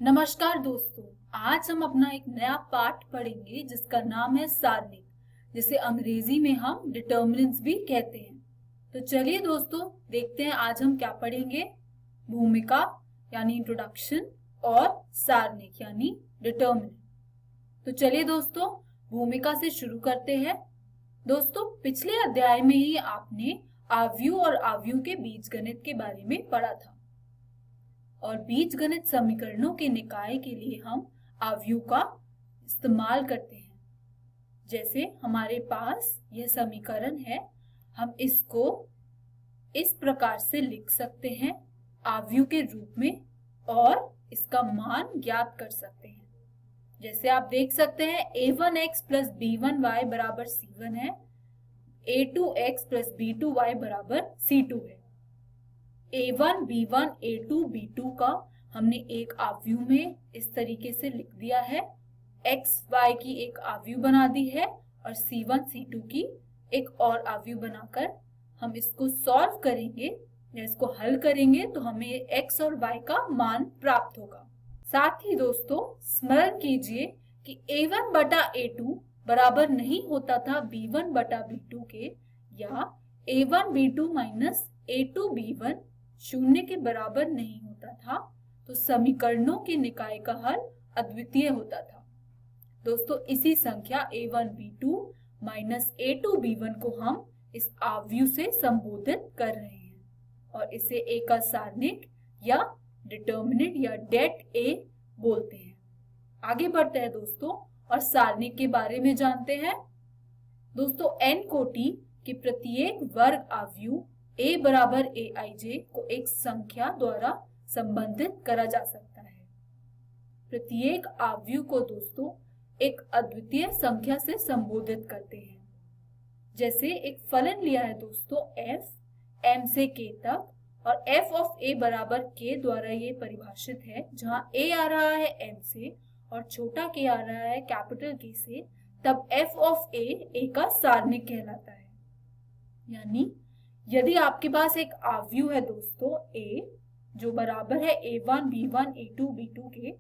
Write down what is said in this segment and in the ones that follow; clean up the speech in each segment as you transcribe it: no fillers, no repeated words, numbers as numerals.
नमस्कार दोस्तों। आज हम अपना एक नया पाठ पढ़ेंगे जिसका नाम है सारणी, जिसे अंग्रेजी में हम डिटर्मिनेंट्स भी कहते हैं। तो चलिए दोस्तों, देखते हैं आज हम क्या पढ़ेंगे। भूमिका यानी इंट्रोडक्शन और सारणिक यानी डिटर्मिनेंट। तो चलिए दोस्तों, भूमिका से शुरू करते हैं। दोस्तों, पिछले अध्याय में ही आपने आव्यूह और आव्यूह के बीजगणित के बारे में पढ़ा था और बीजगणित समीकरणों के निकाय के लिए हम आव्यूह का इस्तेमाल करते हैं। जैसे हमारे पास यह समीकरण है, हम इसको इस प्रकार से लिख सकते हैं आव्यूह के रूप में और इसका मान ज्ञात कर सकते हैं। जैसे आप देख सकते हैं a1x प्लस b1y बराबर c1 है, a2x प्लस b2y बराबर c2 है। a1 b1 a2 b2 का हमने एक आव्यूह में इस तरीके से लिख दिया है, x y की एक आव्यूह बना दी है और c1 c2 की एक और आव्यूह बनाकर हम इसको सॉल्व करेंगे या इसको हल करेंगे तो हमें x और y का मान प्राप्त होगा। साथ ही दोस्तों, स्मरण कीजिए कि a1 बटा a2 बराबर नहीं होता था b1 बटा b2 के, या a1 b2 minus a2 b1 शून्य के बराबर नहीं होता था, तो समीकरणों के निकाय का हल अद्वितीय होता था। दोस्तों, इसी संख्या a1 b2 minus a2 b1 को हम इस आव्यूह से संबोधित कर रहे हैं और इसे a का सारणिक या डिटर्मिनेंट या डेट a बोलते हैं। आगे बढ़ते हैं दोस्तों और सारणिक के बारे में जानते हैं। दोस्तों, n कोटि के प्रत्येक वर्ग आव्यूह a बराबर aij को एक संख्या द्वारा संबंधित करा जा सकता है। प्रत्येक आव्यूह को दोस्तों एक अद्वितीय संख्या से संबोधित करते हैं। जैसे एक फलन लिया है दोस्तों f m से k तक, और f ऑफ a बराबर k द्वारा ये परिभाषित है, जहां a आ रहा है m से और छोटा k आ रहा है कैपिटल K से, तब f ऑफ a का सारणिक कहलाता है। यानी यदि आपके पास एक आव्यूह है दोस्तों a जो बराबर है a1 b1 a2 b2 के,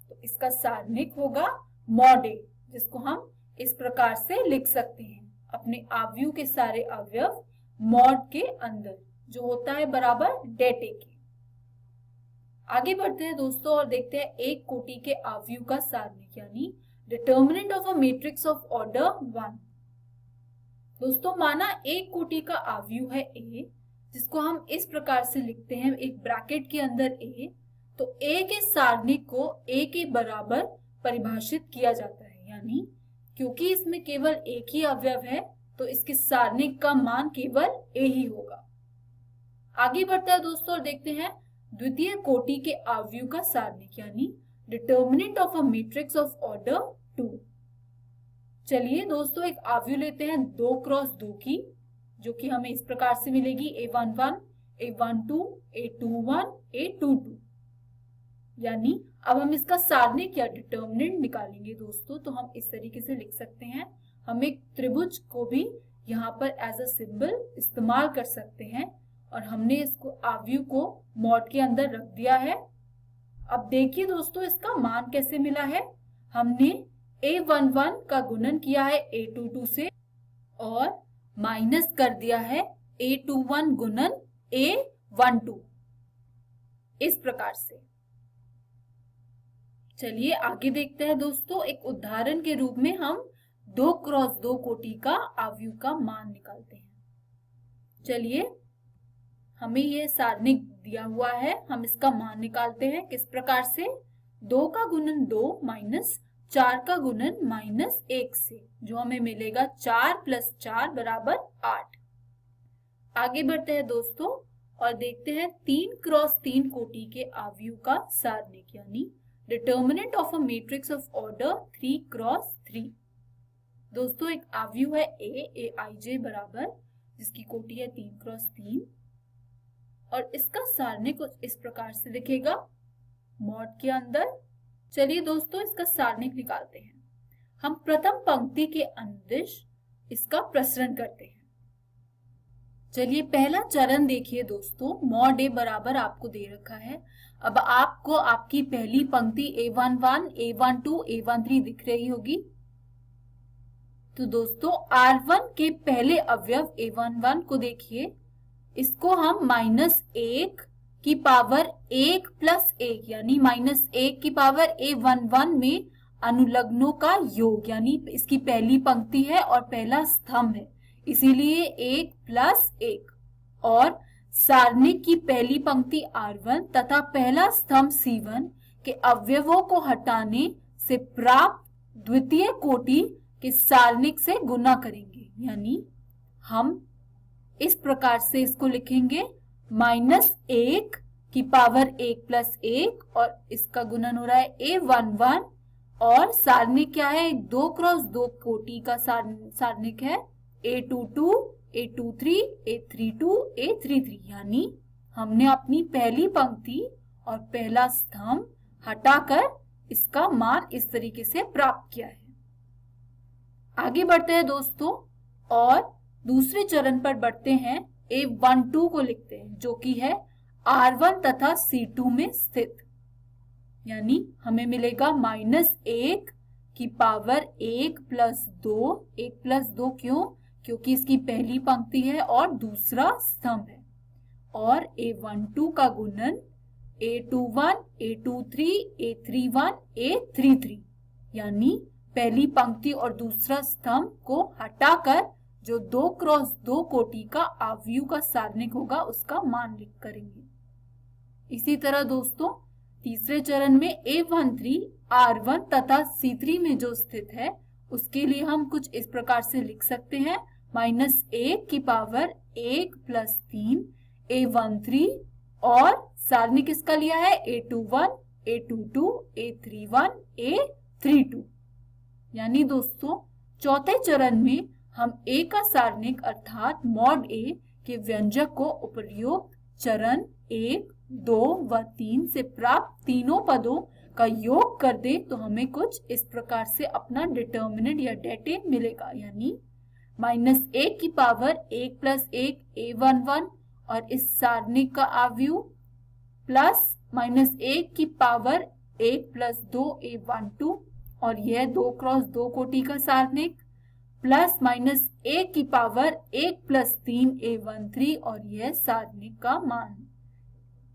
तो इसका सारणिक होगा मॉड a, जिसको हम इस प्रकार से लिख सकते हैं, अपने आव्यूह के सारे अवयव मॉड के अंदर, जो होता है बराबर डेट a के। आगे बढ़ते हैं दोस्तों और देखते हैं एक कोटि के आव्यूह का सारणिक यानी determinant of a matrix of order 1। दोस्तों, माना एक कोटि का आव्यूह है a, जिसको हम इस प्रकार से लिखते हैं एक ब्रैकेट के अंदर a, तो a के सारणिक को a के बराबर परिभाषित किया जाता है। यानी क्योंकि इसमें केवल एक ही अवयव है तो इसके सारणिक का मान केवल a ही होगा। आगे बढ़ता है दोस्तों और देखते हैं द्वितीय कोटि के आव्यूह का सारणिक यानी determinant of a matrix of order 2। चलिए दोस्तों, एक आव्यूह लेते हैं 2 क्रॉस 2 की, जो कि हमें इस प्रकार से मिलेगी a11 a12 a21 a22। यानी अब हम इसका सारणिक या डिटर्मिनेंट निकालेंगे दोस्तों, तो हम इस तरीके से लिख सकते हैं। हम एक त्रिभुज को भी यहाँ पर एज अ सिंबल इस्तेमाल कर सकते हैं और हमने इसको आव्यूह को मॉड के अंदर रख दिया है। अब देखिए दोस्तों, इसका मान कैसे मिला है। हमने a11 का गुणन किया है a22 से और माइनस कर दिया है a21 गुणन a12, इस प्रकार से। चलिए आगे देखते हैं दोस्तों, एक उदाहरण के रूप में हम 2 क्रॉस 2 कोटि का आव्यूह का मान निकालते हैं। चलिए, हमें यह सारणिक दिया हुआ है, हम इसका मान निकालते हैं। किस प्रकार से? 2 का गुणन 2 माइनस 4 का गुणन माइनस 1 से, जो हमें मिलेगा 4 प्लस 4 बराबर 8। आगे बढ़ते हैं दोस्तों और देखते हैं 3 क्रॉस 3 कोटि के आव्यूह का सारणिक यानी determinant of a matrix of order 3 cross 3। दोस्तों, एक आव्यूह है aij बराबर, जिसकी कोटि है 3 क्रॉस 3 और इसका सारणिक कुछ इस प्रकार से दिखेगा मॉड के अंदर। चलिए दोस्तों, इसका सारणिक निकालते हैं। हम प्रथम पंक्ति के अनुदिश इसका प्रसरण करते हैं। चलिए पहला चरण देखिए दोस्तों, मॉड ए बराबर आपको दे रखा है। अब आपको आपकी पहली पंक्ति A11, A12, A13 दिख रही होगी। तो दोस्तों R1 के पहले अवयव A11 को देखिए, इसको हम -1 की पावर 1 प्लस 1 यानी -1 की पावर A11 में अनुलग्नों का योग, यानी इसकी पहली पंक्ति है और पहला स्तंभ है, इसीलिए 1 प्लस 1। और सारणिक की पहली पंक्ति R1 तथा पहला स्तंभ C1 के अवयवों को हटाने से प्राप्त द्वितीय कोटि के सारणिक से गुना करेंगे, यानी हम इस प्रकार से इसको लिखेंगे -1 की पावर 1 प्लस 1 और इसका गुणन हो रहा है A11 और सारणिक क्या है, 2 क्रॉस 2 कोटि का सारणिक है A22, A23, A32, A33, यानी हमने अपनी पहली पंक्ति और पहला स्तंभ हटाकर इसका मान इस तरीके से प्राप्त किया है। आगे बढ़ते हैं दोस्तों और दूसरे चरण पर बढ़ते हैं। A12 को लिखते हैं जो कि है R1 तथा C2 में स्थित, यानी हमें मिलेगा -1 की पावर 1 प्लस 2। 1 प्लस 2 क्यों? क्योंकि इसकी पहली पंक्ति है और दूसरा स्तंभ है। और A12 का गुणन A21, A23, A31, A33, यानी पहली पंक्ति और दूसरा स्तंभ को हटाकर जो 2 क्रॉस 2 कोटि का आव्यूह का सारणिक होगा उसका मान लिख करेंगे। इसी तरह दोस्तों तीसरे चरण में A13 R1 तथा C3 में जो स्थित है उसके लिए हम कुछ इस प्रकार से लिख सकते हैं -1 की पावर 1 प्लस 3 A13 और सारणिक किसका लिया है A21, A22, A31, A32, यानी दोस्तों चौथे चरण में हम A का सारणिक अर्थात मॉड A के व्यंजक को उपर्युक्त चरण 1, 2 व 3 से प्राप्त तीनों पदों का योग कर दे तो हमें कुछ इस प्रकार से अपना डिटर्मिनेंट या डेटे मिलेगा, यानी -1 की पावर 1 प्लस 1 A11 और इस सारणिक का आव्यूह प्लस -1 की पावर 1 प्लस 2 A12 और यह 2 क्रॉस 2 कोटि का सारणिक प्लस -1 की पावर 1 प्लस 3 A13 और यह सारणिक का मान।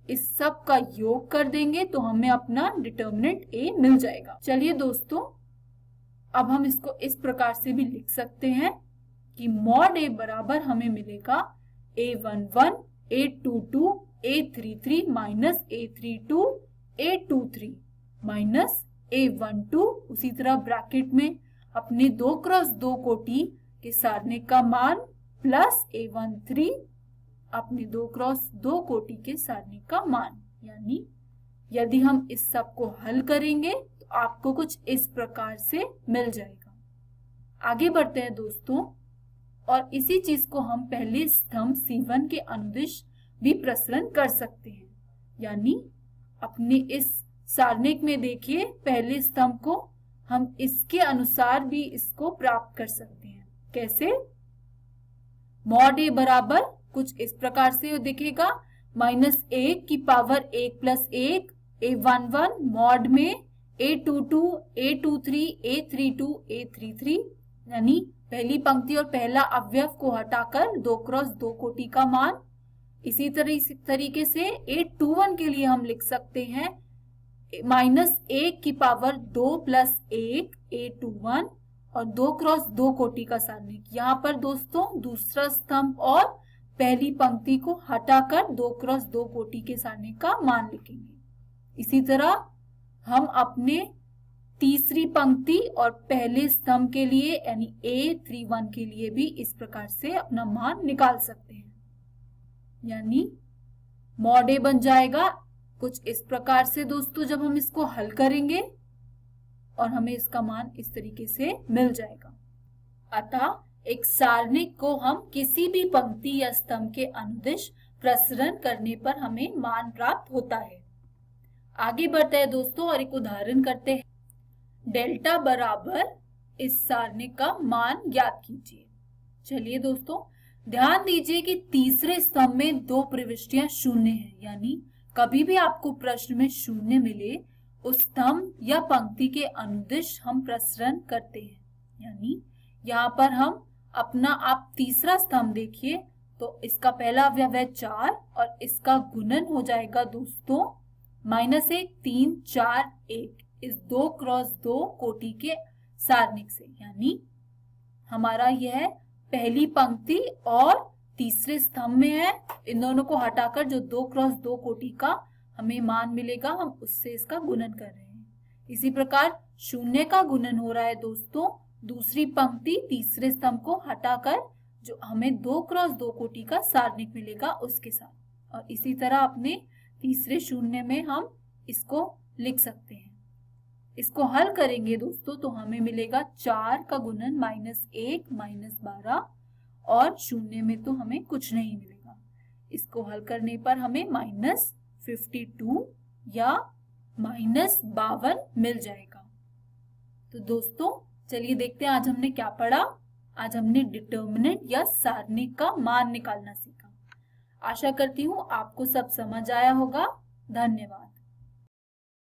इस सब का योग कर देंगे तो हमें अपना डिटर्मिनेंट A मिल जाएगा। चलिए दोस्तों अब हम इसको इस प्रकार से भी लिख सकते हैं कि मॉड A बराबर हमें मिलेगा A11, A22, A33 minus A32, A23 minus A12, उसी तरह ब्रैकेट में अपने 2 क्रॉस 2 कोटि के सारणिक का मान प्लस A13 अपने 2 क्रॉस 2 कोटि के सारणिक का मान, यानी यदि हम इस सब को हल करेंगे तो आपको कुछ इस प्रकार से मिल जाएगा। आगे बढ़ते हैं दोस्तों और इसी चीज को हम पहले स्तंभ C1 के अनुदिश भी प्रसरण कर सकते हैं, यानी अपने इस सारणिक में देखिए पहले स्तंभ को हम इसके अनुसार भी इसको प्राप्त कर सकते हैं। कैसे? मॉड A बराबर कुछ इस प्रकार से दिखेगा -1 की पावर 1 प्लस 1 A11 मॉड में A22, A23, A32, A33, यानी पहली पंक्ति और पहला अवयव को हटाकर 2 क्रॉस 2 कोटि का मान। इसी तरीके से A21 के लिए हम लिख सकते हैं -1 की पावर 2 प्लस 1 A21 और 2 क्रॉस 2 कोटि का सारणिक। यहाँ पर दोस्तों दूसरा स्तंभ और पहली पंक्ति को हटाकर 2 क्रॉस 2 कोटि के सारणिक का मान लिखेंगे। इसी तरह हम अपने तीसरी पंक्ति और पहले स्तंभ के लिए यानी A31 के लिए भी इस प्रकार से अपना मान निकाल सकते हैं, यानी मॉड A बन जाएगा कुछ इस प्रकार से दोस्तों जब हम इसको हल करेंगे और हमें इसका मान इस तरीके से मिल जाएगा। अतः एक सारणिक को हम किसी भी पंक्ति या स्तंभ के अनुदिश प्रसरण करने पर हमें मान प्राप्त होता है। आगे बढ़ते हैं दोस्तों और एक उदाहरण करते हैं। डेल्टा बराबर इस सारणिक का मान ज्ञात कीजिए। चलिए दोस्तों ध्यान दीजिए कि तीसरे स्तंभ में 2 प्रविष्टियां शून्य हैं, यानी कभी भी आपको प्रश्न में शून्य मिले उस स्तंभ या पंक्ति के अनुदिश हम प्रसरण करते हैं। यानी यहाँ पर हम अपना, आप तीसरा स्तंभ देखिए तो इसका पहला अवयव है 4 और इसका गुणन हो जाएगा दोस्तों -1 3 4 1 इस 2 क्रॉस 2 कोटि के सारणिक से। यानी हमारा यह पहली पंक्ति और तीसरे स्तंभ में है। इन दोनों को हटाकर जो 2 क्रॉस 2 कोटि का हमें मान मिलेगा, हम उससे इसका गुणन कर रहे हैं। इसी प्रकार शून्य का गुणन हो रहा है दोस्तों दूसरी पंक्ति तीसरे स्तंभ को हटाकर जो हमें 2 क्रॉस 2 कोटि का सारणिक मिलेगा उसके साथ। और इसी तरह अपने तीसरे शून्य में हम इसको लिख सकते हैं। इसको हल करेंगे दोस्तों तो हमें मिलेगा 4 का गुणन -1 -12 और शून्य में तो हमें कुछ नहीं मिलेगा। इसको हल करने पर हमें -52 या -52 मिल जाएगा। तो दोस्तों चलिए देखते हैं आज हमने क्या पढ़ा। आज हमने डिटर्मिनेंट या सारणिक का मान निकालना सीखा। आशा करती हूँ आपको सब समझ आया होगा। धन्यवाद।